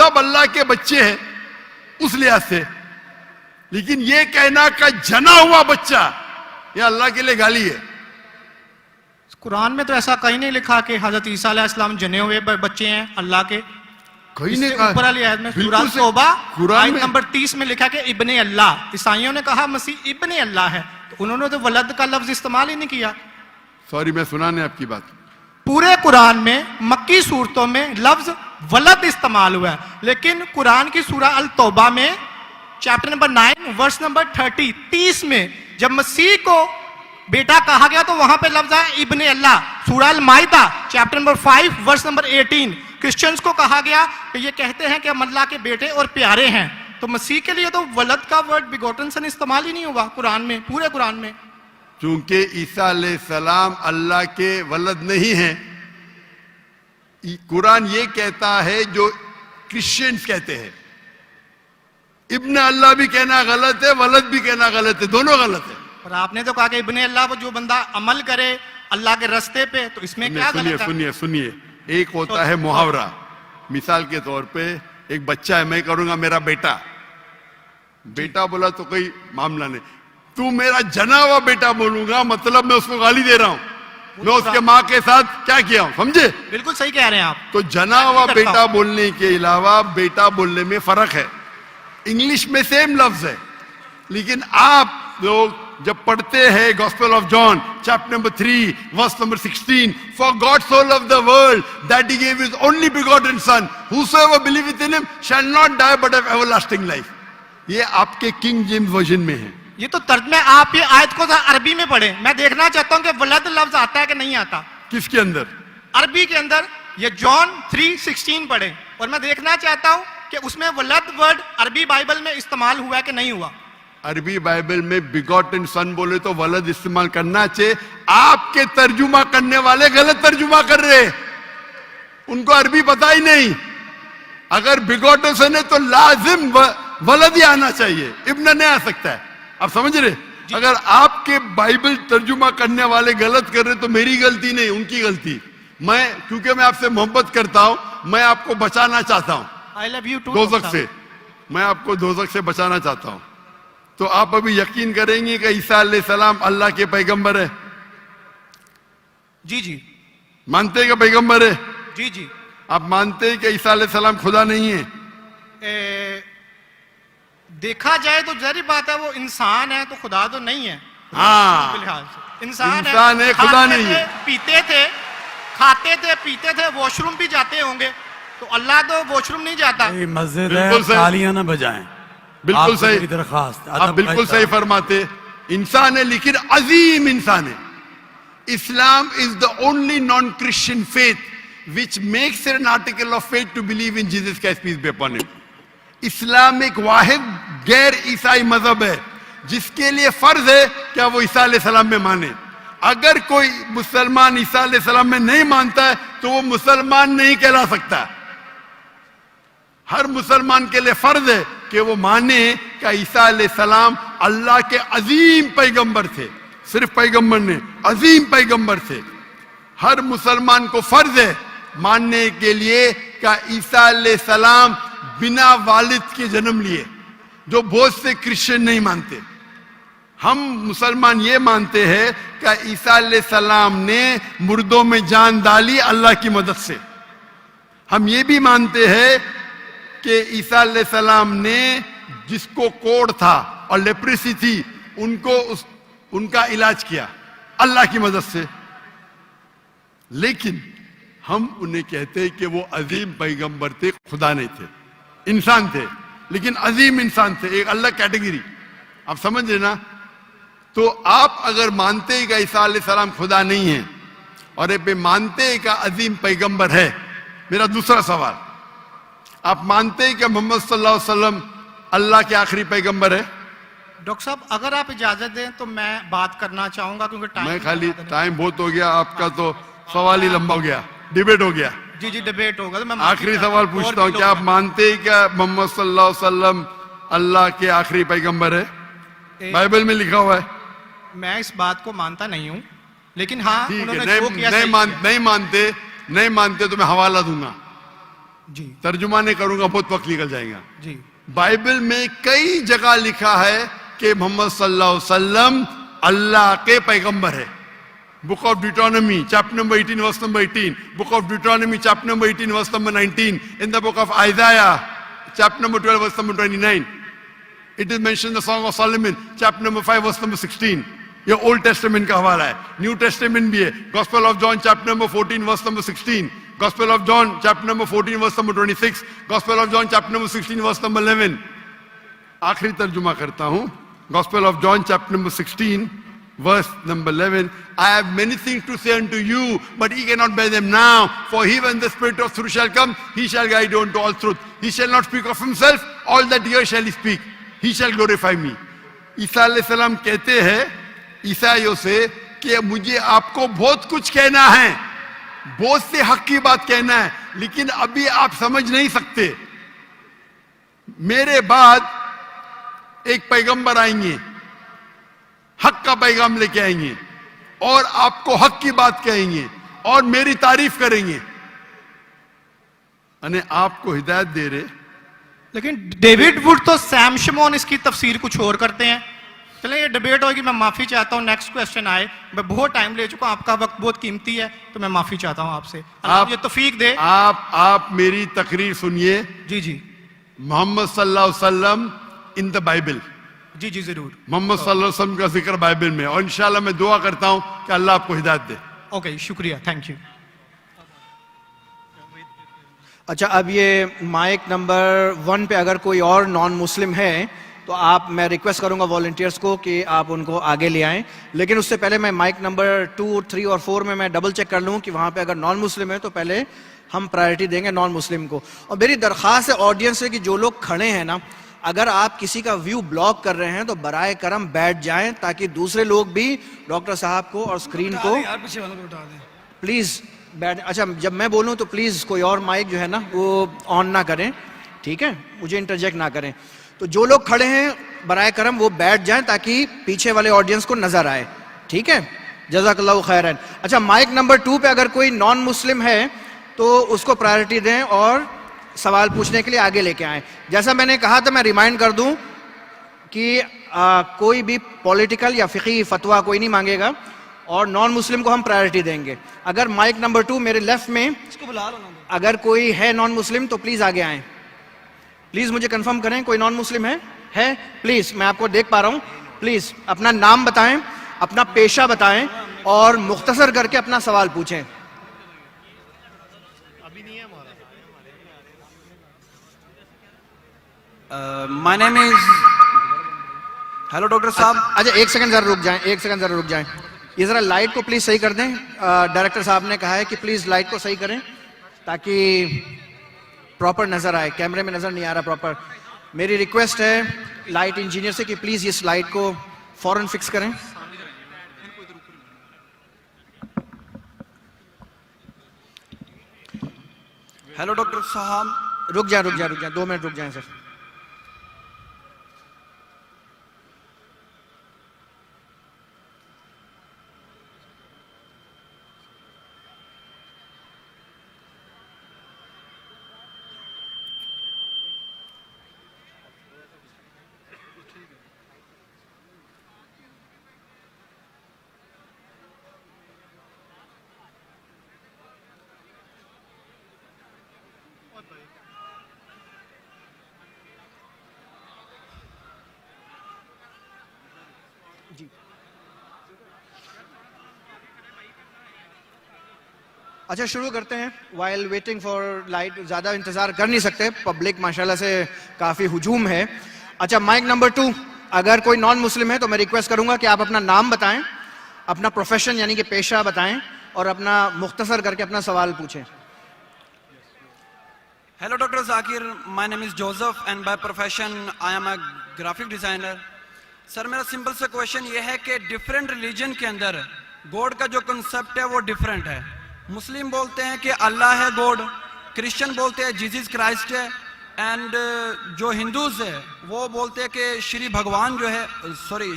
सब अल्लाह के बच्चे हैं उस लिहाज से। लेकिन ये कहना का जना हुआ बच्चा, ये अल्लाह के लिए गाली है। कुरान में तो ऐसा कहीं नहीं लिखा कि हजरत ईसा अलैहिस्सलाम जने हुए बच्चे हैं अल्लाह के। कहीं नहीं कहा। ऊपर वाली आयत में सूरह तौबा आयत नंबर 30 में लिखा कि इब्ने अल्लाह। ईसाइयों ने कहा मसीह इब्ने अल्लाह है, तो उन्होंने तो वलद का लफ्ज इस्तेमाल ही नहीं किया। सॉरी, मैं सुनाने आपकी बात। पूरे कुरान में मक्की सूरतों में लफ्ज वलद इस्तेमाल हुआ है, लेकिन कुरान की सूरह अल तौबा में चैप्टर नंबर 9 वर्स नंबर 30 में जब मसीह को बेटा कहा गया तो वहां पे लफ्ज है इब्ने Allah. Surah Al Maidah chapter number 5 verse number 18 Christians को कहा गया कि ये कहते हैं कि हम अल्लाह के बेटे और प्यारे हैं। तो मसीह के लिए तो वलद का वर्ड बिगोटन सन इस्तेमाल ही नहीं हुआ कुरान में, पूरे कुरान में। चूंकि ईसा अलैहिस्सलाम अल्लाह के वलद नहीं है, कुरान ये कहता है जो क्रिश्चियंस कहते हैं। इब्ने अल्लाह भी कहना गलत है, वलद भी कहना गलत है, दोनों गलत है। और आपने तो कहा कि इब्ने अल्लाह को जो बंदा अमल करे अल्लाह के रास्ते पे, तो इसमें क्या गलत है? सुनिए सुनिए, एक होता है मुहावरा। मिसाल के तौर पे एक बच्चा है, मैं करूंगा मेरा बेटा, बेटा बोला तो कोई मामला नहीं। तू मेरा जना हुआ बेटा बोलूंगा मतलब मैं उसको गाली दे रहा हूं, मैं उसके माँ के साथ क्या किया हूं, समझे? बिल्कुल सही कह रहे हैं आप। तो जना हुआ बेटा बोलने के अलावा बेटा बोलने में फर्क है। इंग्लिश में सेम लफ्ज है, लेकिन आप लोग जब पढ़ते हैं gospel of John chapter number 3 verse number 16, for God so loved the world that he gave his only begotten son whosoever believeth in him shall not die but have everlasting life. ये आपके king James version में है। ये तो तर्जमे आप ये आयत को अरबी में पढ़े। मैं देखना चाहता हूं कि वलद लफ्ज आता है कि नहीं आता। किसके अंदर? अरबी के अंदर। ये जॉन 3:16 पढ़े और मैं देखना चाहता हूं कि उसमें वलद वर्ड अरबी बाइबल में इस्तेमाल हुआ है कि नहीं हुआ। अरबी बाइबल में बिगॉटन सन बोले तो वलद इस्तेमाल करना चाहिए। आपके तर्जुमा करने वाले गलत तर्जुमा कर रहे, उनको अरबी पता ही नहीं। अगर बिगॉटन सन है तो लाजिम वलद ही आना चाहिए, इब्न नहीं आ सकता है। आप समझ रहे? अगर आपके बाइबल तर्जुमा करने वाले गलत कर रहे तो मेरी गलती नहीं, उनकी गलती। मैं क्योंकि मैं आपसे मोहब्बत करता हूं, मैं आपको बचाना चाहता हूं। I love you too. दोजख से मैं आपको दोजख से बचाना चाहता हूं। तो आप अभी यकीन करेंगे कि ईसा अलैहिस्सलाम अल्लाह के पैगंबर है? जी जी। मानते हैं कि पैगंबर है? जी जी। आप मानते हैं कि ईसा अलैहिस्सलाम खुदा नहीं है? देखा जाए तो जहरी बात है, वो इंसान है तो खुदा तो नहीं है। हाँ, इंसान है, खुदा नहीं है। पीते थे, खाते थे, पीते थे, वॉशरूम भी जाते होंगे, तो अल्लाह तो वॉशरूम नहीं जाता। मस्जिद है, तालियां ना बजाएं। बिल्कुल सही दरखास्त, आप बिल्कुल सही फरमाते। इंसान है लेकिन अजीम इंसान है। Islam is the only non Christian faith which makes an article of faith to believe in Jesus Christ peace be upon him. इस्लाम एक वाहिद गैर ईसाई मजहब है जिसके लिए फर्ज है क्या वो ईसा अलैहिस्सलाम में माने। अगर कोई मुसलमान ईसा अलैहिस्सलाम में नहीं मानता है तो वो मुसलमान नहीं कहला सकता। हर मुसलमान के लिए फर्ज है कि वो माने कि ईसा अलैहिस्सलाम अल्लाह के अजीम पैगंबर थे। सिर्फ पैगंबर ने, अजीम पैगंबर थे। हर मुसलमान को फर्ज है मानने के लिए कि ईसा अलैहिस्सलाम बिना वालिद के जन्म लिए, जो बहुत से क्रिश्चियन नहीं मानते। हम मुसलमान ये मानते हैं कि ईसा अलैहिस्सलाम ने मुर्दों में जान डाली अल्लाह की मदद से। हम ये भी मानते हैं कि ईसा अलैहिस्सलाम ने जिसको कोढ़ था और लेप्रेसी थी उनको उनका इलाज किया अल्लाह की मदद से। लेकिन हम उन्हें कहते हैं कि वो अजीम पैगंबर थे, खुदा नहीं थे, इंसान थे, लेकिन अजीम इंसान थे, एक अलग कैटेगरी। आप समझ रहे ना? तो आप अगर मानते हैं कि ईसा अलैहिस्सलाम खुदा नहीं है और ये मानते हैं कि अजीम पैगंबर है, मेरा दूसरा सवाल, आप मानते हैं कि मोहम्मद सल्लल्लाहु अलैहि वसल्लम अल्लाह के आखिरी पैगंबर है? डॉक्टर साहब अगर आप इजाजत दें तो मैं बात करना चाहूंगा क्योंकि टाइम बहुत हो गया आपका, तो सवाल ही लंबा हो गया, डिबेट हो गया। जी जी डिबेट होगा। तो मैं आखिरी सवाल पूछता हूँ, क्या आप मानते हैं क्या मोहम्मद सल्लल्लाहु अलैहि वसल्लम अल्लाह के आखिरी पैगंबर है? बाइबल में लिखा हुआ है। मैं इस बात को मानता नहीं हूँ, लेकिन हाँ नहीं मानते तो मैं हवाला दूंगा। जी तर्जुमा नहीं करूंगा, बहुत वक्त निकल जाएगा। जी बाइबल में कई जगह लिखा है कि मोहम्मद सल्लल्लाहु अलैहि वसल्लम अल्लाह के पैगंबर है। Book of Deuteronomy chapter number 18 verse number 18, book of Deuteronomy chapter number 18 verse number 19, in the book of Isaiah chapter number 12 verse number 29, it is mention the song of Solomon chapter number 5 verse number 16। ये old testament का हवाला है, new Testament भी है। Gospel of John chapter number 14 verse number 16, Gospel of John chapter number 14 verse number 26, Gospel of John chapter number 16 verse number 11। आखिरी तर्जुमा करता हूं, Gospel of John chapter number 16 verse number 11, I have many things to say unto you, but ye cannot bear them now. For he, when the Spirit of truth shall come, he shall guide you unto all truth. He shall not speak of himself, all that here shall he speak. He shall glorify me. ईसा अलैहिस्सलाम कहते हैं ईसाइयों से कि मुझे आपको बहुत कुछ कहना है, बहुत से हक की बात कहना है, लेकिन अभी आप समझ नहीं सकते। मेरे बाद एक पैगंबर आएंगे, हक का पैगाम लेके आएंगे और आपको हक की बात कहेंगे और मेरी तारीफ करेंगे, अने आपको हिदायत दे रहे। लेकिन डेविड वुड तो सैम शमोन इसकी तफसीर कुछ और करते हैं। चलिए ये डिबेट होगी, मैं माफी चाहता हूँ। नेक्स्ट क्वेश्चन आए, मैं बहुत टाइम ले चुका हूँ, आपका वक्त बहुत कीमती है, तो मैं माफी चाहता हूँ आपसे। आप ये तौफीक दे। आप मेरी तकरीर सुनिए। जी जी मोहम्मद सल्लल्लाहु अलैहि वसल्लम इन द बाइबल। जी जी जरूर। मोहम्मद सल्लल्लाहु अलैहि वसल्लम का जिक्र बाइबल में, और इंशाल्लाह मैं दुआ करता हूं कि अल्लाह आपको हिदायत दे। ओके, शुक्रिया, थैंक यू। अच्छा, अब ये माइक नंबर 1 पे अगर कोई और नॉन मुस्लिम है तो मैं रिक्वेस्ट करूंगा वॉलंटियर्स को कि आप उनको आगे ले आएं। लेकिन उससे पहले मैं माइक नंबर 2, 3 और 4 में मैं डबल चेक कर लूं कि वहां पे अगर नॉन मुस्लिम है तो पहले हम प्रायोरिटी देंगे नॉन मुस्लिम को। और मेरी दरख्वास्त है ऑडियंस से कि जो लोग खड़े हैं ना, अगर आप किसी का व्यू ब्लॉक कर रहे हैं तो बराए करम बैठ जाएं, ताकि दूसरे लोग भी डॉक्टर साहब को और स्क्रीन को प्लीज बैठ। अच्छा, जब मैं बोलूं तो प्लीज कोई और माइक जो है ना वो ऑन ना करें, ठीक है, मुझे इंटरजेक्ट ना करें। तो जो लोग खड़े हैं बराए करम वो बैठ जाएं ताकि पीछे वाले ऑडियंस को नजर आए, ठीक है, जज़ाकल्लाहु खैरन। अच्छा, माइक नंबर 2 पे अगर कोई नॉन मुस्लिम है तो उसको प्रायोरिटी दें और सवाल पूछने के लिए आगे लेके आए। जैसा मैंने कहा था, मैं रिमाइंड कर दूं कि कोई भी पॉलिटिकल या फिकी फतवा कोई नहीं मांगेगा और नॉन मुस्लिम को हम प्रायोरिटी देंगे। अगर माइक नंबर 2 मेरे लेफ्ट में अगर कोई है नॉन मुस्लिम तो प्लीज आगे आए। प्लीज मुझे कंफर्म करें कोई नॉन मुस्लिम है प्लीज, मैं आपको देख पा रहा हूं। प्लीज अपना नाम बताएं, अपना पेशा बताएं और मुख्तसर करके अपना सवाल पूछें। My name is hello doctor साहब। अच्छा, एक सेकंड जरा रुक जाएं, एक सेकंड जरा रुक जाएं। ये जरा लाइट को प्लीज सही कर दें। डायरेक्टर साहब ने कहा है कि प्लीज लाइट को सही करें ताकि प्रॉपर नजर आए, कैमरे में नजर नहीं आ रहा प्रॉपर। मेरी रिक्वेस्ट है लाइट इंजीनियर से कि प्लीज इस लाइट को फौरन फिक्स करें। हेलो डॉक्टर साहब। रुक जाए 2 मिनट रुक जाएं सर। जी, अच्छा शुरू करते हैं। वाइल वेटिंग फॉर लाइट, ज्यादा इंतजार कर नहीं सकते, पब्लिक माशाल्लाह से काफी हुजूम है। अच्छा, माइक नंबर 2 अगर कोई नॉन मुस्लिम है तो मैं रिक्वेस्ट करूंगा कि आप अपना नाम बताएं, अपना प्रोफेशन यानी कि पेशा बताएं और अपना मुख्तसर करके अपना सवाल पूछें। Hello doctor Zakir, my name is Joseph and by profession I am a graphic designer. Sir, मेरा सिंपल सा क्वेश्चन ये है कि डिफरेंट रिलीजन के अंदर गॉड का जो कंसेप्ट है वो डिफरेंट है। मुस्लिम बोलते हैं कि अल्लाह है गॉड, क्रिश्चियन बोलते हैं जीसस क्राइस्ट है, एंड जो हिंदूज है वो बोलते हैं कि श्री भगवान जो है, सॉरी